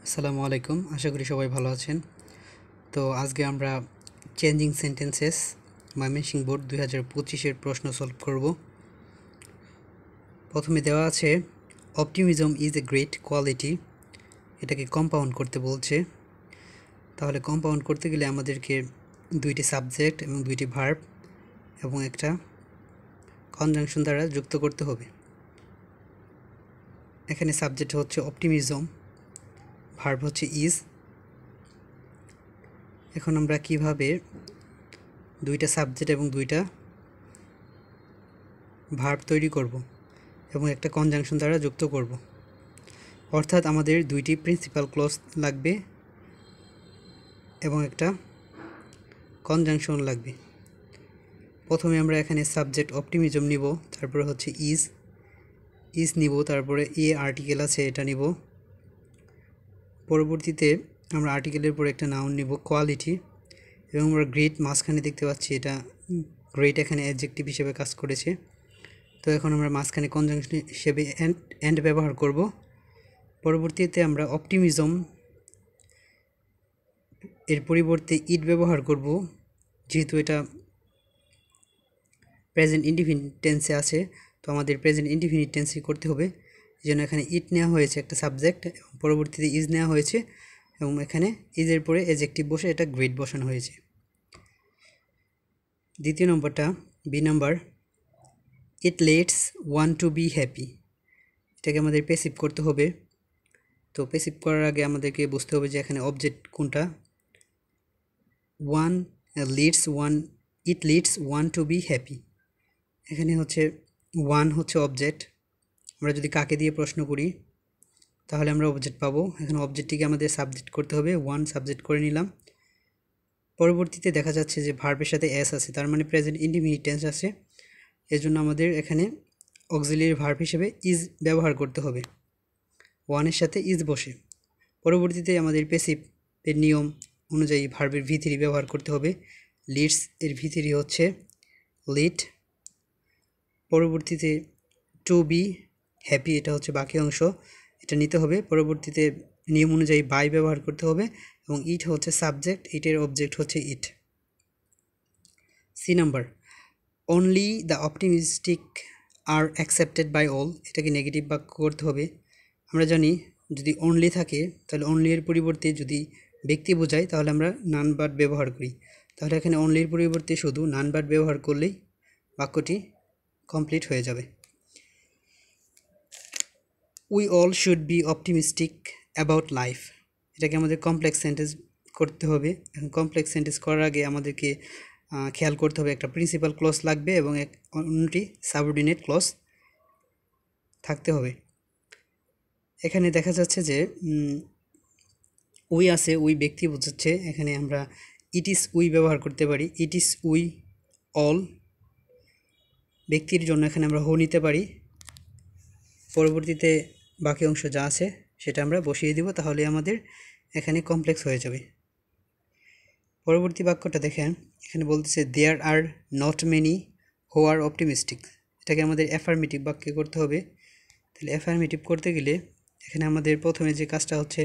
আসসালামু আলাইকুম, আশা করি সবাই ভালো আছেন। তো আজকে আমরা চেঞ্জিং সেন্টেন্সেস ময়মনসিংহ বোর্ড 2025-এর প্রশ্ন সলভ করব। প্রথমে দেওয়া আছে optimism is a great quality, এটাকে কম্পাউন্ড করতে বলছে। তাহলে কম্পাউন্ড করতে গেলে আমাদেরকে দুইটি সাবজেক্ট এবং দুইটি ভার্ব এবং একটা কনজাংশন দ্বারা যুক্ত করতে হবে। এখানে সাবজেক্ট হচ্ছে অপটিমিজম, ভার্ব হচ্ছে ইজ। এখন আমরা কিভাবে দুইটা সাবজেক্ট এবং দুইটা ভার্ব তৈরি করব এবং একটা কনজাংশন দ্বারা যুক্ত করব, অর্থাৎ আমাদের দুইটি প্রিন্সিপাল ক্লজ লাগবে এবং একটা কনজাংশন লাগবে। প্রথমে আমরা এখানে সাবজেক্ট অপটিমিজম নিব, তারপরে হচ্ছে ইজ নিব, তারপরে আর্টিকেল আছে এটা নিব। পরবর্তীতে আমরা আর্টিকেলের পরে একটা নাউন নিব কোয়ালিটি, এবং আমরা গ্রেট মাঝখানে দেখতে পাচ্ছি, এটা গ্রেট এখানে অ্যাডজেক্টিভ হিসেবে কাজ করেছে। তো এখন আমরা মাঝখানে কনজাংশন হিসেবে এন্ড ব্যবহার করব। পরবর্তীতে আমরা অপটিমিজম এর পরিবর্তে ইট ব্যবহার করব, যেহেতু এটা প্রেজেন্ট ইনডিফিনিট টেন্সে আছে, তো আমাদের প্রেজেন্ট ইনডিফিনিট টেন্সই করতে হবে। এই জন্য এখানে ইট নেওয়া হয়েছে একটা সাবজেক্ট, এবং পরবর্তীতে ইজ নেওয়া হয়েছে, এবং এখানে ইজের পরে অ্যাডজেক্টিভ বসে এটা গ্রেট বসানো হয়েছে। দ্বিতীয় নম্বরটা B number, it lets one to be happy, এটাকে আমাদের প্যাসিভ করতে হবে। তো প্যাসিভ করার আগে আমাদেরকে বুঝতে হবে যে এখানে অবজেক্ট কোনটা। It leads one to be happy, এখানে হচ্ছে ওয়ান হচ্ছে অবজেক্ট। আমরা যদি কাকে দিয়ে প্রশ্ন করি তাহলে আমরা অবজেক্ট পাবো। এখানে অবজেক্টটিকে আমাদের সাবজেক্ট করতে হবে, ওয়ান সাবজেক্ট করে নিলাম। পরবর্তীতে দেখা যাচ্ছে যে ভার্বের সাথে এস আছে, তার মানে প্রেজেন্ট ইনডিফিনিট টেন্স আছে। এজন্য আমাদের এখানে অক্সিলিয়ারি ভার্ব হিসেবে ইজ ব্যবহার করতে হবে, ওয়ানের সাথে ইজ বসে। পরবর্তীতে আমাদের প্যাসিভের নিয়ম অনুযায়ী ভার্বের ভি3 ব্যবহার করতে হবে। লিডস এর ভি3 হচ্ছে লিড। পরবর্তীতে টু বি হ্যাপি, এটা হচ্ছে বাকি অংশ, এটা নিতে হবে। পরবর্তীতে নিয়ম অনুযায়ী বাই ব্যবহার করতে হবে, এবং ইট হচ্ছে সাবজেক্ট, ইটের অবজেক্ট হচ্ছে it. C number, only the optimistic are accepted by all, এটাকে নেগেটিভ বাক্য করতে হবে। আমরা জানি যদি অনলি থাকে তাহলে অনলি এর পরিবর্তে যদি ব্যক্তি বোঝায় তাহলে আমরা নান বাট ব্যবহার করি। তাহলে এখানে অনলির পরিবর্তে শুধু নান বাট ব্যবহার করলেই বাক্যটি কমপ্লিট হয়ে যাবে। We all should be optimistic about life, এটাকে আমাদের কমপ্লেক্স সেন্টেন্স করতে হবে। এখন কমপ্লেক্স সেন্টেন্স করার আগে আমাদেরকে খেয়াল করতে হবে একটা প্রিন্সিপাল ক্লজ লাগবে এবং অন্যটি সাবঅর্ডিনেট ক্লজ থাকতে হবে। এখানে দেখা যাচ্ছে যে উই আছে, উই ব্যক্তি বোঝাচ্ছে, এখানে আমরা ইট ইজ উই ব্যবহার করতে পারি। ইট ইজ উই অল ব্যক্তির জন্য এখানে আমরা হো নিতে পারি। পরবর্তীতে বাকি অংশ যা আছে সেটা আমরা বসিয়ে দিব, তাহলে আমাদের এখানে কমপ্লেক্স হয়ে যাবে। পরবর্তী বাক্যটা দেখেন, এখানে বলতেছে there are not many who are optimistic, এটাকে আমাদের অ্যাফার্মেটিভ বাক্যে করতে হবে। তাহলে অ্যাফার্মেটিভ করতে গেলে এখানে আমাদের প্রথমে যে কাজটা হচ্ছে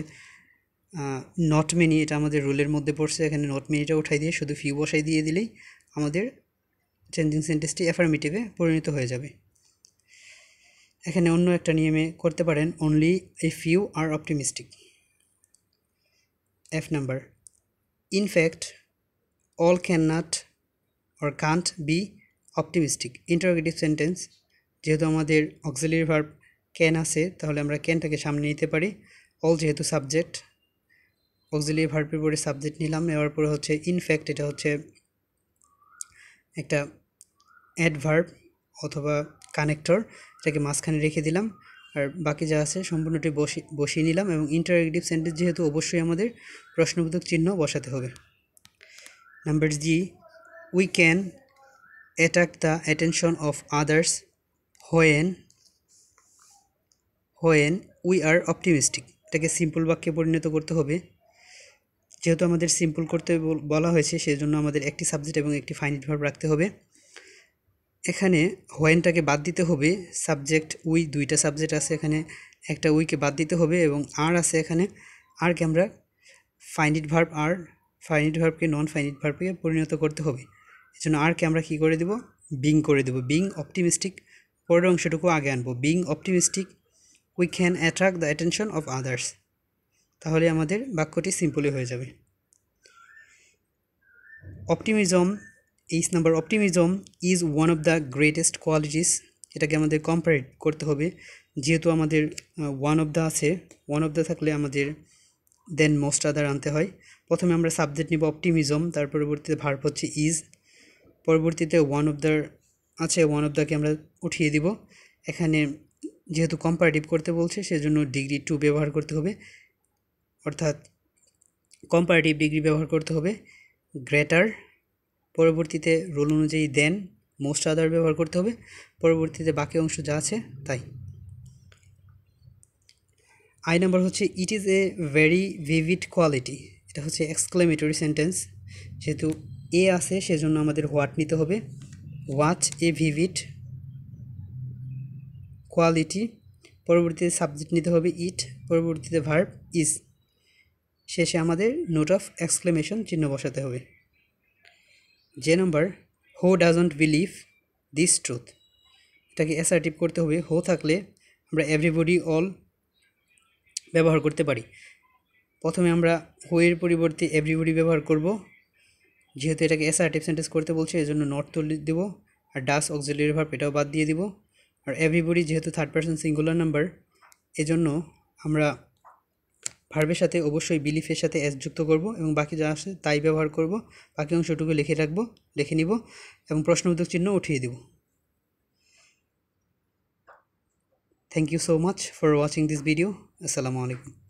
নট মেনি, এটা আমাদের রুলের মধ্যে পড়ছে। এখানে নট মেনিটা উঠাই দিয়ে শুধু ফিউ বসাই দিয়ে দিলেই আমাদের চেঞ্জিং সেন্টেন্সটি অ্যাফার্মেটিভে পরিণত হয়ে যাবে। এখানে অন্য একটা নিয়মে করতে পারেন, only a few are optimistic. F number, in fact all can not or can't be optimistic, interrogative sentence. যেহেতু আমাদের অক্সিলিয়ারি ভার্ব ক্যান আছে, তাহলে আমরা ক্যানটাকে সামনে নিতে পারি। অল যেহেতু সাবজেক্ট, অক্সিলিয়ারি ভার্বের পরে সাবজেক্ট নিলাম, নেওয়ার পরে হচ্ছে ইনফ্যাক্ট, এটা হচ্ছে একটা অ্যাডভার্ব অথবা কানেক্টর, এটাকে মাঝখানে রেখে দিলাম, আর বাকি যা আছে সম্পূর্ণটি বসিয়ে নিলাম। এবং ইন্টারোগেটিভ সেন্টেন্স যেহেতু অবশ্যই আমাদের প্রশ্নবোধক চিহ্ন বসাতে হবে। Number G, we can attract the attention of others when we are optimistic, এটাকে সিম্পল বাক্যে পরিণত করতে হবে। যেহেতু আমাদের সিম্পল করতে বলা হয়েছে, সেজন্য আমাদের একটি সাবজেক্ট এবং একটি ফাইনাইট ভার্ব রাখতে হবে। এখানে হোয়েনটাকে বাদ দিতে হবে, সাবজেক্ট উই দুইটা সাবজেক্ট আছে, এখানে একটা উইকে বাদ দিতে হবে, এবং আর আছে এখানে, আরকে আমরা ফাইনিট ভার্ব ফাইনিট ভার্বকে নন ফাইনিট ভার্বে পরিণত করতে হবে। এই জন্য আরকে আমরা কী করে দেব, বিং করে দেব। বিং অপটিমিস্টিক, পরের অংশটুকু আগে আনবো। Being optimistic we can attract the attention of others. তাহলে আমাদের বাক্যটি সিম্পলি হয়ে যাবে। Optimism, 8 number, optimism is one of the greatest qualities. এটাকে আমাদের কম্পারেট করতে হবে, যেহেতু আমাদের ওয়ান অফ দ্য আছে, ওয়ান অফ দ্য থাকলে আমাদের দেন মোস্ট আদার আনতে হয়। প্রথমে আমরা সাবজেক্ট নিব অপটিমিজম, তার পরবর্তীতে ভার্ব হচ্ছে ইজ, পরবর্তীতে ওয়ান অফ দ্য আছে, ওয়ান অফ দ্যকে আমরা উঠিয়ে দিব। এখানে যেহেতু কম্পারেটিভ করতে বলছে সেজন্য ডিগ্রি টু ব্যবহার করতে হবে, অর্থাৎ কম্পারেটিভ ডিগ্রি ব্যবহার করতে হবে। গ্রেটার, পরবর্তীতে রোল অনুযায়ী দেন মোস্ট আদার ব্যবহার করতে হবে, পরবর্তীতে বাকি অংশ যা আছে তাই। আই নাম্বার হচ্ছে it is a very vivid quality. এটা হচ্ছে এক্সক্লেমেটরি সেন্টেন্স, যেহেতু এ আছে সেজন্য আমাদের হোয়াট নিতে হবে। হোয়াট এ ভিভিড কোয়ালিটি, পরবর্তীতে সাবজেক্ট নিতে হবে ইট, পরবর্তীতে ভার্ব ইজ, শেষে আমাদের নোট অফ এক্সক্লেমেশন চিহ্ন বসাতে হবে। যে number, who doesn't believe this truth. এটাকে অ্যাসার্টিভ করতে হবে। হু থাকলে আমরা এভরিবডি, অল ব্যবহার করতে পারি। প্রথমে আমরা হু এর পরিবর্তে এভরিবডি ব্যবহার করব, যেহেতু এটাকে অ্যাসার্টিভ সেন্টেন্স করতে বলছে এজন্য নট তুলে দেব, আর ডাস অক্সিলারি ভার্ব এটাও বাদ দিয়ে দিব। আর এভরিবডি যেহেতু থার্ড পারসন সিঙ্গুলার নাম্বার, এজন্য আমরা ভার্বের সাথে অবশ্যই বিলিফের সাথে এস যুক্ত করব এবং বাকি যা আসে তাই ব্যবহার করব। বাকি অংশটুকু লিখে নিব এবং প্রশ্নবোধক চিহ্ন উঠিয়ে দিব। Thank you so much for watching this video. আসসালামু আলাইকুম।